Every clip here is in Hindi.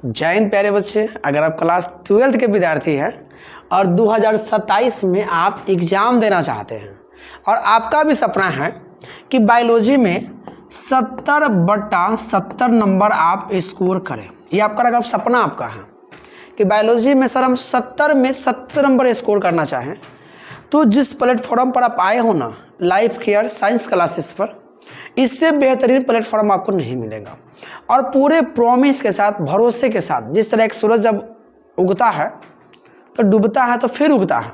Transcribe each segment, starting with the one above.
जय हिंद प्यारे बच्चे। अगर आप क्लास 12th के विद्यार्थी हैं और 2027 में आप एग्ज़ाम देना चाहते हैं और आपका भी सपना है कि बायोलॉजी में 70/70 नंबर आप स्कोर करें, ये आपका अगर सपना आपका है कि बायोलॉजी में सर हम 70 में 70 नंबर स्कोर करना चाहें, तो जिस प्लेटफॉर्म पर आप आए हो ना, लाइफ केयर साइंस क्लासेस पर, इससे बेहतरीन प्लेटफॉर्म आपको नहीं मिलेगा। और पूरे प्रॉमिस के साथ, भरोसे के साथ, जिस तरह एक सूरज जब उगता है तो डूबता है तो फिर उगता है,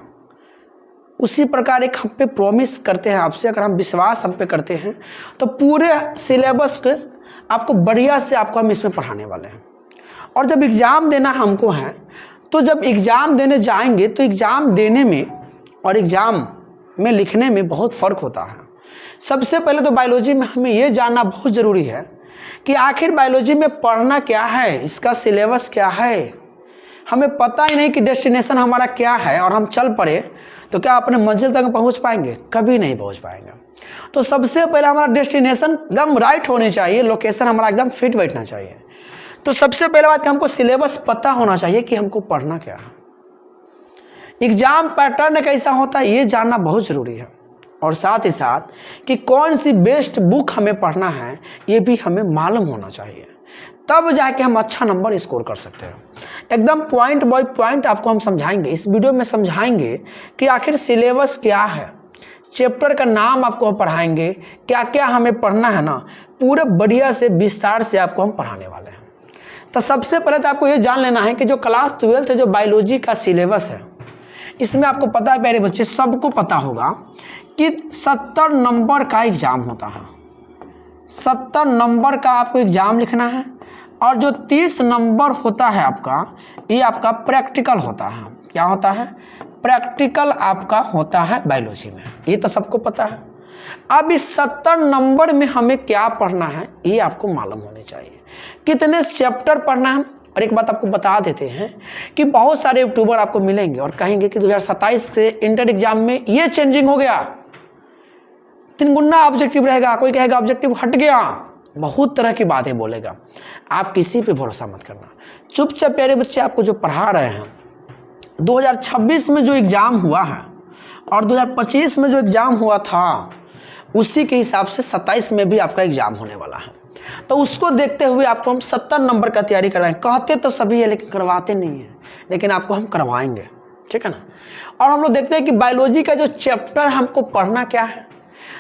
उसी प्रकार एक हम पे प्रॉमिस करते हैं आपसे। अगर हम विश्वास हम पे करते हैं तो पूरे सिलेबस के आपको बढ़िया से आपको हम इसमें पढ़ाने वाले हैं। और जब एग्ज़ाम देना हमको है, तो जब एग्ज़ाम देने जाएंगे तो एग्ज़ाम देने में और एग्ज़ाम में लिखने में बहुत फ़र्क होता है। सबसे पहले तो बायोलॉजी में हमें ये जानना बहुत ज़रूरी है कि आखिर बायोलॉजी में पढ़ना क्या है, इसका सिलेबस क्या है। हमें पता ही नहीं कि डेस्टिनेशन हमारा क्या है और हम चल पड़े तो क्या अपने मंजिल तक पहुंच पाएंगे? कभी नहीं पहुंच पाएंगे। तो सबसे पहले हमारा डेस्टिनेशन एकदम राइट होनी चाहिए, लोकेशन हमारा एकदम फिट बैठना चाहिए। तो सबसे पहले बात कि हमको सिलेबस पता होना चाहिए कि हमको पढ़ना क्या है, एग्जाम पैटर्न कैसा होता है ये जानना बहुत ज़रूरी है। और साथ ही साथ कि कौन सी बेस्ट बुक हमें पढ़ना है ये भी हमें मालूम होना चाहिए, तब जाके हम अच्छा नंबर स्कोर कर सकते हैं। एकदम पॉइंट बाय पॉइंट आपको हम समझाएंगे, इस वीडियो में समझाएंगे कि आखिर सिलेबस क्या है, चैप्टर का नाम आपको पढ़ाएंगे, क्या क्या हमें पढ़ना है ना, पूरे बढ़िया से विस्तार से आपको हम पढ़ाने वाले हैं। तो सबसे पहले तो आपको ये जान लेना है कि जो क्लास 12th है, जो बायोलॉजी का सिलेबस है, इसमें आपको पता है प्यारे बच्चे, सबको पता होगा कि 70 नंबर का एग्ज़ाम होता है। 70 नंबर का आपको एग्ज़ाम लिखना है और जो 30 नंबर होता है आपका, ये आपका प्रैक्टिकल होता है। क्या होता है? प्रैक्टिकल आपका होता है बायोलॉजी में, ये तो सबको पता है। अब इस 70 नंबर में हमें क्या पढ़ना है ये आपको मालूम होनी चाहिए, कितने चैप्टर पढ़ना है। और एक बात आपको बता देते हैं कि बहुत सारे यूट्यूबर आपको मिलेंगे और कहेंगे कि 2027 से इंटर एग्जाम में ये चेंजिंग हो गया, 3 गुना ऑब्जेक्टिव रहेगा, कोई कहेगा ऑब्जेक्टिव हट गया, बहुत तरह की बातें बोलेगा। आप किसी पे भरोसा मत करना, चुपचाप प्यारे बच्चे आपको जो पढ़ा रहे हैं, 2026 में जो एग्ज़ाम हुआ है और 2025 में जो एग्ज़ाम हुआ था, उसी के हिसाब से 27 में भी आपका एग्ज़ाम होने वाला है। तो उसको देखते हुए आपको हम 70 नंबर का तैयारी करवाएंगे। कहते तो सभी है लेकिन करवाते नहीं है, लेकिन आपको हम करवाएंगे, ठीक है ना। और हम लोग देखते हैं कि बायोलॉजी का जो चैप्टर हमको पढ़ना क्या है।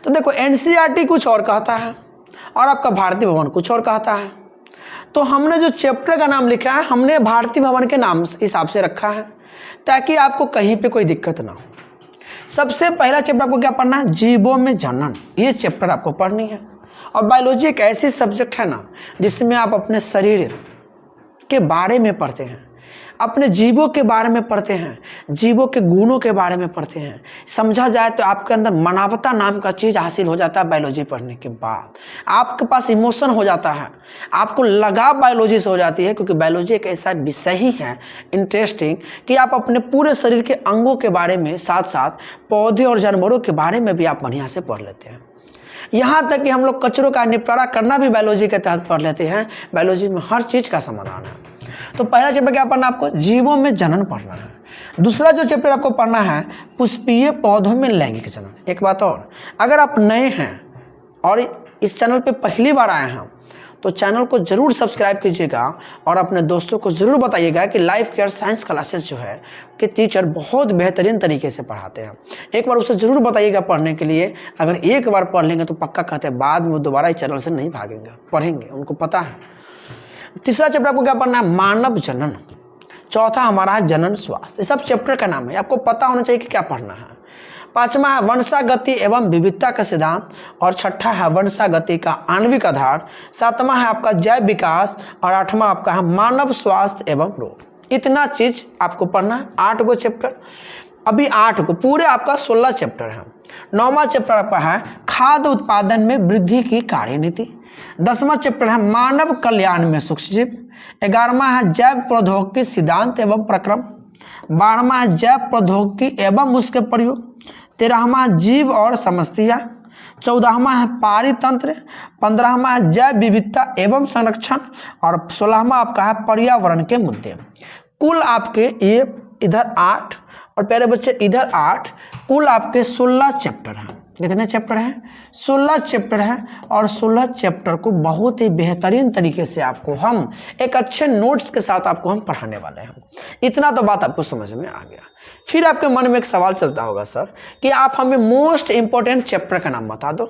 तो देखो, एनसीईआरटी कुछ और कहता है और आपका भारतीय भवन कुछ और कहता है। तो हमने जो चैप्टर का नाम लिखा है, हमने भारतीय भवन के नाम हिसाब से रखा है ताकि आपको कहीं पे कोई दिक्कत ना हो। सबसे पहला चैप्टर आपको क्या पढ़ना है? जीवों में जनन, ये चैप्टर आपको पढ़नी है। और बायोलॉजी एक ऐसी सब्जेक्ट है ना जिसमें आप अपने शरीर के बारे में पढ़ते हैं, अपने जीवों के बारे में पढ़ते हैं, जीवों के गुणों के बारे में पढ़ते हैं। समझा जाए तो आपके अंदर मानवता नाम का चीज़ हासिल हो जाता है बायोलॉजी पढ़ने के बाद। आपके पास इमोशन हो जाता है, आपको लगाव बायोलॉजी से हो जाती है, क्योंकि बायोलॉजी एक ऐसा विषय ही है इंटरेस्टिंग कि आप अपने पूरे शरीर के अंगों के बारे में, साथ साथ पौधे और जानवरों के बारे में भी आप बढ़िया से पढ़ लेते हैं। यहाँ तक कि हम लोग कचरों का निपटारा करना भी बायोलॉजी के तहत पढ़ लेते हैं। बायोलॉजी में हर चीज़ का समाधान है। तो पहला चैप्टर क्या पढ़ना है आपको? जीवों में जनन पढ़ना है। दूसरा जो चैप्टर आपको पढ़ना है, पुष्पीय पौधों में लैंगिक जनन। एक बात और, अगर आप नए हैं और इस चैनल पे पहली बार आए हैं तो चैनल को ज़रूर सब्सक्राइब कीजिएगा और अपने दोस्तों को ज़रूर बताइएगा कि लाइफ केयर साइंस क्लासेस जो है कि टीचर बहुत बेहतरीन तरीके से पढ़ाते हैं। एक बार उसे ज़रूर बताइएगा पढ़ने के लिए। अगर एक बार पढ़ लेंगे तो पक्का कहते हैं बाद में दोबारा इस चैनल से नहीं भागेंगे, पढ़ेंगे, उनको पता है। तीसरा चैप्टर आपको क्या पढ़ना है? मानव जनन। चौथा हमारा है जनन स्वास्थ्य। सब चैप्टर का नाम है, आपको पता होना चाहिए कि क्या पढ़ना है। पांचवा है वंशागति एवं विविधता का सिद्धांत और छठा है वंशागति का आणविक आधार। सातवां है आपका जैव विकास और आठवां आपका है मानव स्वास्थ्य एवं रोग। इतना चीज आपको पढ़ना है, 8 गो चैप्टर। अभी 8 को पूरे आपका 16 चैप्टर है। 9वां चैप्टर आपका है खाद्य उत्पादन में वृद्धि की कार्यनीति। 10वां चैप्टर है मानव कल्याण में सूक्ष्मजीव। 11वां है जैव प्रौद्योगिकी सिद्धांत एवं प्रक्रम। 12वां है जैव प्रौद्योगिकी एवं उसके प्रयोग। 13वां जीव और समस्या। 14वां है पारितंत्र, 15वां है जैव विविधता एवं संरक्षण और 16वां आपका है पर्यावरण के मुद्दे। कुल आपके ये इधर 8 और प्यारे बच्चे इधर 8, कुल आपके 16 चैप्टर हैं। कितने चैप्टर हैं? 16 चैप्टर हैं और 16 चैप्टर को बहुत ही बेहतरीन तरीके से आपको हम एक अच्छे नोट्स के साथ आपको हम पढ़ाने वाले हैं। इतना तो बात आपको समझ में आ गया। फिर आपके मन में एक सवाल चलता होगा सर कि आप हमें मोस्ट इंपॉर्टेंट चैप्टर का नाम बता दो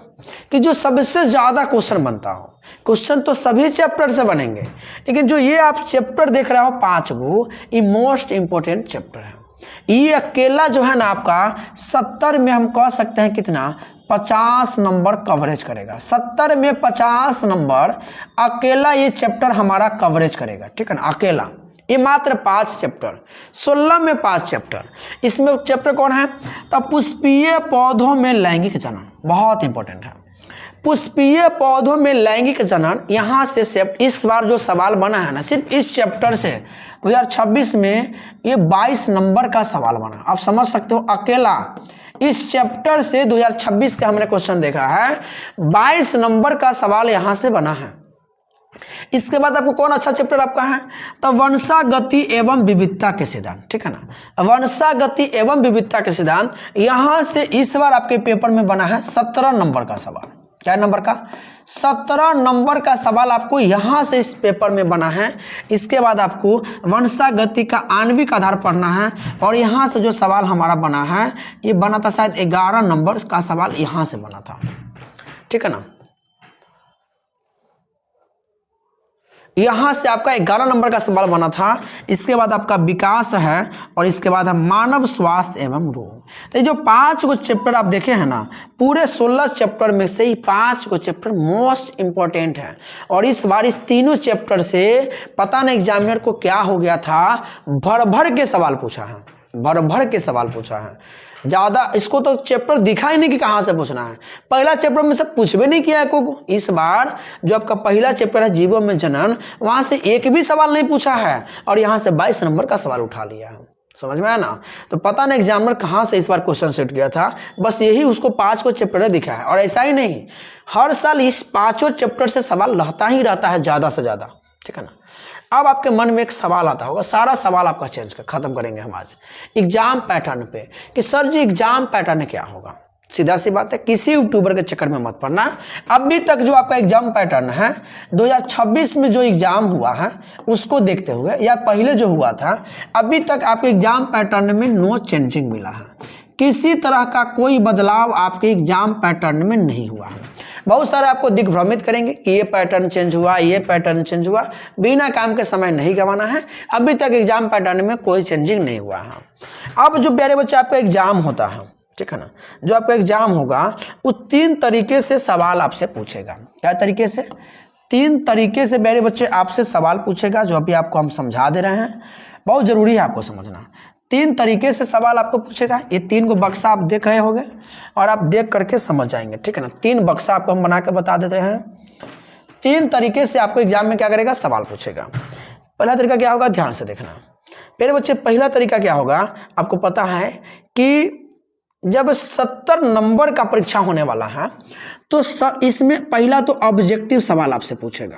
कि जो सबसे ज़्यादा क्वेश्चन बनता हो। क्वेश्चन तो सभी चैप्टर से बनेंगे, लेकिन जो ये आप चैप्टर देख रहे हो 5 गो, ये मोस्ट इंपॉर्टेंट चैप्टर है। ये अकेला जो है ना आपका 70 में हम कह सकते हैं कितना, 50 नंबर कवरेज करेगा। 70 में 50 नंबर अकेला ये चैप्टर हमारा कवरेज करेगा, ठीक है ना, अकेला। ये मात्र 5 चैप्टर, 16 में 5 चैप्टर। इसमें चैप्टर कौन है? तो पुष्पीय पौधों में लैंगिक जनन, बहुत इंपॉर्टेंट है। पुष्पीय पौधों में लैंगिक जनन, यहाँ से इस बार जो सवाल बना है ना, सिर्फ इस चैप्टर से 2026 में ये 22 नंबर का सवाल बना। आप समझ सकते हो, अकेला इस चैप्टर से 2026 का हमने क्वेश्चन देखा है, 22 नंबर का सवाल यहाँ से बना है। इसके बाद आपको कौन अच्छा चैप्टर आपका है? तो वंशागति एवं विविधता के सिद्धांत, ठीक है ना। वंशागति एवं विविधता के सिद्धांत, यहाँ से इस बार आपके पेपर में बना है 17 नंबर का सवाल। क्या नंबर का? 17 नंबर का सवाल आपको यहाँ से इस पेपर में बना है। इसके बाद आपको वंशागति का आणविक आधार पढ़ना है और यहाँ से जो सवाल हमारा बना है, ये बना था शायद 11 नंबर का सवाल यहाँ से बना था, ठीक है ना। यहाँ से आपका 11 नंबर का सवाल बना था। इसके बाद आपका विकास है और इसके बाद है मानव स्वास्थ्य एवं रोग। तो ये जो 5 को चैप्टर आप देखे हैं ना, पूरे 16 चैप्टर में से ही 5 को चैप्टर मोस्ट इंपॉर्टेंट है। और इस बार इस तीनों चैप्टर से पता नहीं एग्जामिनर को क्या हो गया था, भर भर के सवाल पूछा है, भर भर के सवाल पूछा है। ज़्यादा इसको तो चैप्टर दिखा ही नहीं कि कहाँ से पूछना है। पहला चैप्टर में से पूछ भी नहीं किया है को। इस बार जो आपका पहला चैप्टर है जीवों में जनन, वहाँ से एक भी सवाल नहीं पूछा है और यहाँ से 22 नंबर का सवाल उठा लिया है। समझ में आया ना। तो पता नहीं एग्जामिनर कहाँ से इस बार क्वेश्चन सेट किया था, बस यही उसको 5 को चैप्टर दिखा है। और ऐसा ही नहीं, हर साल इस 5 चैप्टर से सवाल रहता ही रहता है ज़्यादा से ज़्यादा, ठीक है ना। अब आपके मन में एक सवाल आता होगा, सारा सवाल आपका चेंज कर खत्म करेंगे हम आज एग्जाम पैटर्न पे कि सर जी एग्जाम पैटर्न क्या होगा। सीधा सी बात है, किसी यूट्यूबर के चक्कर में मत पड़ना। अभी तक जो आपका एग्जाम पैटर्न है 2026 में जो एग्जाम हुआ है उसको देखते हुए, या पहले जो हुआ था, अभी तक आपके एग्जाम पैटर्न में नो चेंजिंग मिला है। किसी तरह का कोई बदलाव आपके एग्जाम पैटर्न में नहीं हुआ है। बहुत सारे आपको दिग्भ्रमित करेंगे कि ये पैटर्न चेंज हुआ, ये पैटर्न चेंज हुआ। बिना काम के समय नहीं गंवाना है। अभी तक एग्जाम पैटर्न में कोई चेंजिंग नहीं हुआ है। अब जो प्यारे बच्चे आपका एग्जाम होता है, ठीक है ना, जो आपका एग्जाम होगा वो 3 तरीके से सवाल आपसे पूछेगा। क्या तरीके से? 3 तरीके से प्यारे बच्चे आपसे सवाल पूछेगा, जो अभी आपको हम समझा दे रहे हैं। बहुत जरूरी है आपको समझना। 3 तरीके से सवाल आपको पूछेगा। ये 3 को बक्सा आप देख रहे होंगे और आप देख करके समझ जाएंगे, ठीक है ना। 3 बक्सा आपको हम बना के बता देते हैं। 3 तरीके से आपको एग्जाम में क्या करेगा, सवाल पूछेगा। पहला तरीका क्या होगा, ध्यान से देखना मेरे बच्चे। पहला तरीका क्या होगा, आपको पता है कि जब 70 नंबर का परीक्षा होने वाला है तो इसमें पहला तो ऑब्जेक्टिव सवाल आपसे पूछेगा।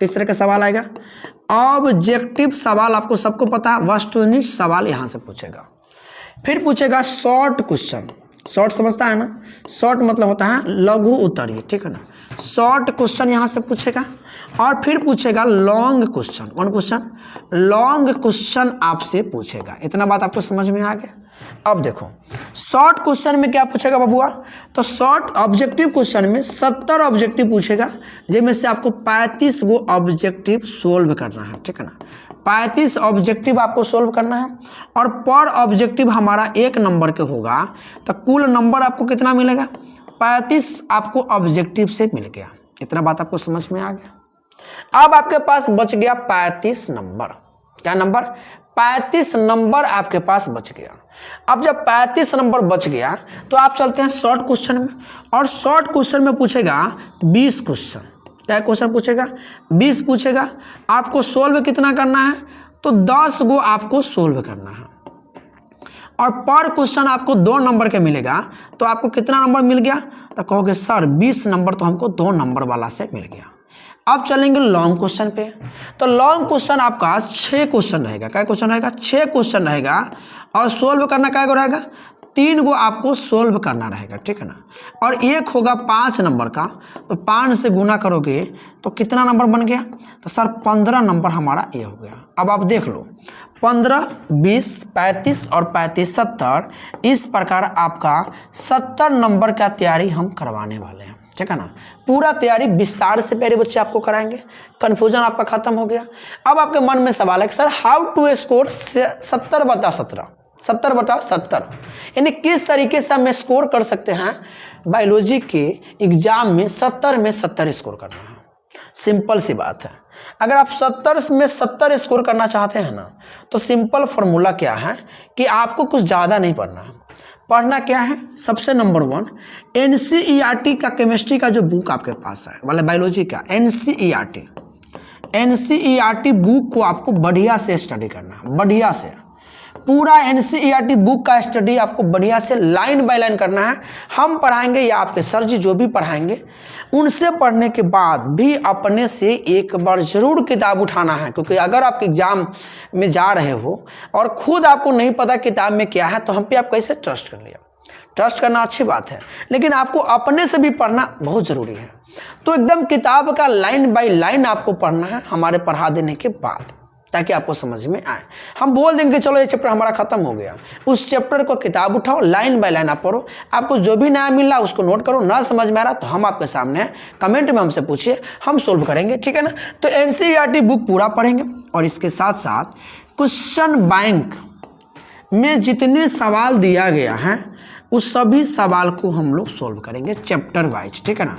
किस तरह का सवाल आएगा? ऑब्जेक्टिव सवाल। आपको सबको पता है, वस्तुनिष्ठ सवाल यहाँ से पूछेगा। फिर पूछेगा शॉर्ट क्वेश्चन। शॉर्ट समझता है ना, शॉर्ट मतलब होता है लघु उत्तरीय, ठीक है ना। शॉर्ट क्वेश्चन यहाँ से पूछेगा और फिर पूछेगा लॉन्ग क्वेश्चन। कौन क्वेश्चन? लॉन्ग क्वेश्चन आपसे पूछेगा। इतना बात आपको समझ में आ गया। अब देखो शॉर्ट क्वेश्चन में क्या पूछेगा बबुआ, तो शॉर्ट ऑब्जेक्टिव क्वेश्चन में 70 ऑब्जेक्टिव पूछेगा, जिनमें से आपको 35 वो ऑब्जेक्टिव सोल्व करना है, ठीक है ना। 35 ऑब्जेक्टिव आपको सोल्व करना है और पर ऑब्जेक्टिव हमारा 1 नंबर के होगा। तो कुल नंबर आपको कितना मिलेगा? 35 आपको ऑब्जेक्टिव से मिल गया। इतना बात आपको समझ में आ गया। अब आपके पास बच गया 35 नंबर। क्या नंबर? 35 नंबर आपके पास बच गया। अब जब 35 नंबर बच गया तो आप चलते हैं शॉर्ट क्वेश्चन में, और शॉर्ट क्वेश्चन में पूछेगा 20 क्वेश्चन। क्या क्वेश्चन पूछेगा? 20 पूछेगा। आपको सोल्व कितना करना है? तो 10 गो आपको सोल्व करना है। और पर क्वेश्चन आपको 2 नंबर के मिलेगा तो आपको कितना नंबर मिल गया, तो कहोगे सर 20 नंबर तो हमको 2 नंबर वाला से मिल गया। अब चलेंगे लॉन्ग क्वेश्चन पे। तो लॉन्ग क्वेश्चन आपका 6 क्वेश्चन रहेगा। क्या क्वेश्चन रहेगा? 6 क्वेश्चन रहेगा और सोल्व करना क्या रहेगा? 3 गो आपको सोल्व करना रहेगा, ठीक है ना। और एक होगा 5 नंबर का, तो 5 से गुना करोगे तो कितना नंबर बन गया? तो सर 15 नंबर हमारा ये हो गया। अब आप देख लो 15, 20, 35 और 35 70, इस प्रकार आपका 70 नंबर का तैयारी हम करवाने वाले हैं, ठीक है ना। पूरा तैयारी विस्तार से प्यारे बच्चे आपको कराएंगे। कन्फ्यूजन आपका खत्म हो गया। अब आपके मन में सवाल है कि सर हाउ टू स्कोर 70/17, 70/70, यानी किस तरीके से हम स्कोर कर सकते हैं बायोलॉजी के एग्जाम में 70 में 70 स्कोर करना है। सिंपल सी बात है, अगर आप 70 में 70 स्कोर करना चाहते हैं ना, तो सिंपल फॉर्मूला क्या है कि आपको कुछ ज़्यादा नहीं पढ़ना है। पढ़ना क्या है? सबसे नंबर 1 NCERT का केमिस्ट्री का जो बुक आपके पास है वाला बायोलॉजी का NCERT बुक को आपको बढ़िया से स्टडी करना है। बढ़िया से पूरा NCERT बुक का स्टडी आपको बढ़िया से लाइन बाय लाइन करना है। हम पढ़ाएंगे या आपके सर जी जो भी पढ़ाएंगे, उनसे पढ़ने के बाद भी अपने से एक बार जरूर किताब उठाना है, क्योंकि अगर आप एग्जाम में जा रहे हो और खुद आपको नहीं पता किताब में क्या है, तो हम पे आप कैसे ट्रस्ट कर लिया। ट्रस्ट करना अच्छी बात है, लेकिन आपको अपने से भी पढ़ना बहुत ज़रूरी है। तो एकदम किताब का लाइन बाय लाइन आपको पढ़ना है हमारे पढ़ा देने के बाद, ताकि आपको समझ में आए। हम बोल देंगे चलो ये चैप्टर हमारा खत्म हो गया, उस चैप्टर को किताब उठाओ, लाइन बाय लाइन आप पढ़ो। आपको जो भी नया मिल रहा है उसको नोट करो, ना समझ में आ रहा तो हम आपके सामने हैं, कमेंट में हमसे पूछिए, हम सोल्व करेंगे, ठीक है ना। तो NCERT बुक पूरा पढ़ेंगे और इसके साथ साथ क्वेश्चन बैंक में जितने सवाल दिया गया है उस सभी सवाल को हम लोग सोल्व करेंगे चैप्टर वाइज, ठीक है ना।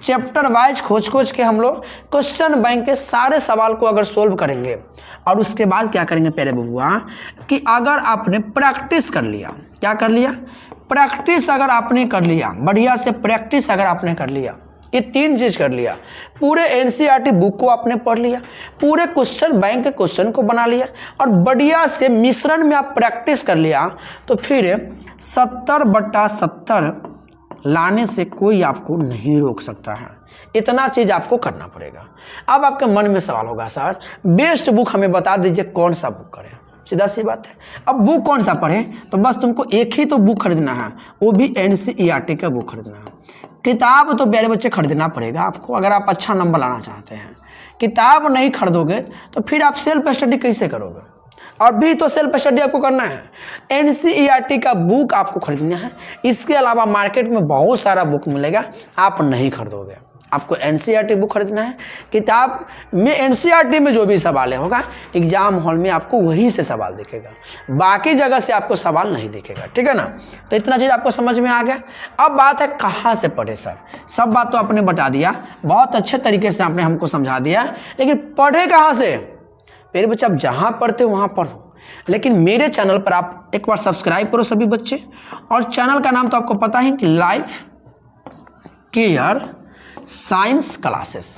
चैप्टर वाइज खोज के हम लोग क्वेश्चन बैंक के सारे सवाल को अगर सोल्व करेंगे, और उसके बाद क्या करेंगे प्यारे बबुआ कि अगर आपने प्रैक्टिस कर लिया, क्या कर लिया? प्रैक्टिस अगर आपने कर लिया, बढ़िया से प्रैक्टिस अगर आपने कर लिया, ये 3 चीज कर लिया, पूरे NCERT बुक को आपने पढ़ लिया, पूरे क्वेश्चन बैंक के क्वेश्चन को बना लिया और बढ़िया से मिश्रण में आप प्रैक्टिस कर लिया, तो फिर 70/70 लाने से कोई आपको नहीं रोक सकता है। इतना चीज आपको करना पड़ेगा। अब आपके मन में सवाल होगा सर बेस्ट बुक हमें बता दीजिए, कौन सा बुक करें? सीधा सी बात है, अब बुक कौन सा पढ़े? तो बस तुमको एक ही तो बुक खरीदना है, वो भी NCERT का बुक खरीदना है। किताब तो प्यारे बच्चे खरीदना पड़ेगा आपको अगर आप अच्छा नंबर लाना चाहते हैं। किताब नहीं खरीदोगे तो फिर आप सेल्फ स्टडी कैसे करोगे? और भी तो सेल्फ स्टडी आपको करना है। NCERT का बुक आपको खरीदना है। इसके अलावा मार्केट में बहुत सारा बुक मिलेगा, आप नहीं खरीदोगे। आपको NCERT बुक खरीदना है। किताब में NCERT में जो भी सवाल होगा एग्जाम हॉल में आपको वही से सवाल दिखेगा, बाकी जगह से आपको सवाल नहीं दिखेगा, ठीक है ना। तो इतना चीज़ आपको समझ में आ गया। अब बात है कहाँ से पढ़े सर? सब बात तो आपने बता दिया, बहुत अच्छे तरीके से आपने हमको समझा दिया, लेकिन पढ़े कहाँ से? मेरे बच्चे आप जहाँ पढ़ते हो वहाँ पढ़ो, लेकिन मेरे चैनल पर आप एक बार सब्सक्राइब करो सभी बच्चे। और चैनल का नाम तो आपको पता है कि life care science classes,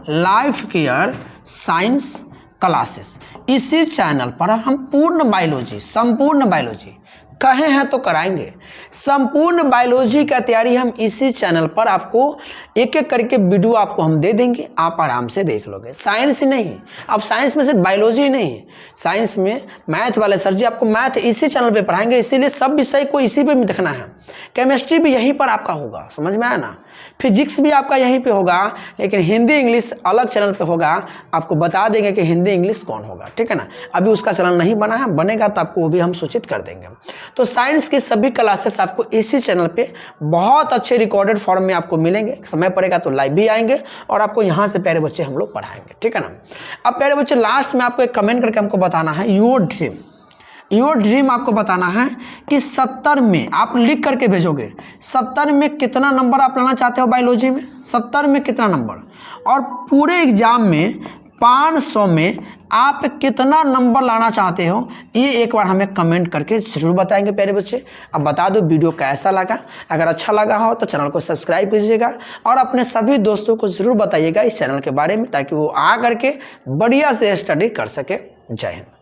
life care science classes. इसी चैनल पर हम पूर्ण बायोलॉजी, संपूर्ण बायोलॉजी कहे हैं तो कराएंगे। संपूर्ण बायोलॉजी का तैयारी हम इसी चैनल पर आपको एक एक करके वीडियो आपको हम दे देंगे, आप आराम से देख लोगे। साइंस ही नहीं, अब साइंस में सिर्फ बायोलॉजी ही नहीं है, साइंस में मैथ वाले सर जी आपको मैथ इसी चैनल पे पढ़ाएंगे, इसीलिए सब विषय को इसी पे देखना है। केमिस्ट्री भी यहीं पर आपका होगा, समझ में आया ना। फिजिक्स भी आपका यहीं पे होगा, लेकिन हिंदी इंग्लिश अलग चैनल पे होगा। आपको बता देंगे कि हिंदी इंग्लिश कौन होगा, ठीक है ना। अभी उसका चैनल नहीं बना है, बनेगा तो आपको वो भी हम सूचित कर देंगे। तो साइंस की सभी क्लासेस आपको इसी चैनल पे बहुत अच्छे रिकॉर्डेड फॉर्म में आपको मिलेंगे। समय पड़ेगा तो लाइव भी आएंगे और आपको यहाँ से प्यारे बच्चे हम लोग पढ़ाएंगे, ठीक है ना। अब प्यारे बच्चे लास्ट में आपको एक कमेंट करके हमको बताना है योर ड्रीम आपको बताना है कि 70 में आप लिख करके भेजोगे 70 में कितना नंबर आप लाना चाहते हो बायोलॉजी में, 70 में कितना नंबर, और पूरे एग्जाम में 500 में आप कितना नंबर लाना चाहते हो, ये एक बार हमें कमेंट करके जरूर बताएंगे प्यारे बच्चे। अब बता दो वीडियो कैसा लगा, अगर अच्छा लगा हो तो चैनल को सब्सक्राइब कीजिएगा और अपने सभी दोस्तों को जरूर बताइएगा इस चैनल के बारे में, ताकि वो आ करके बढ़िया से स्टडी कर सके। जय हिंद।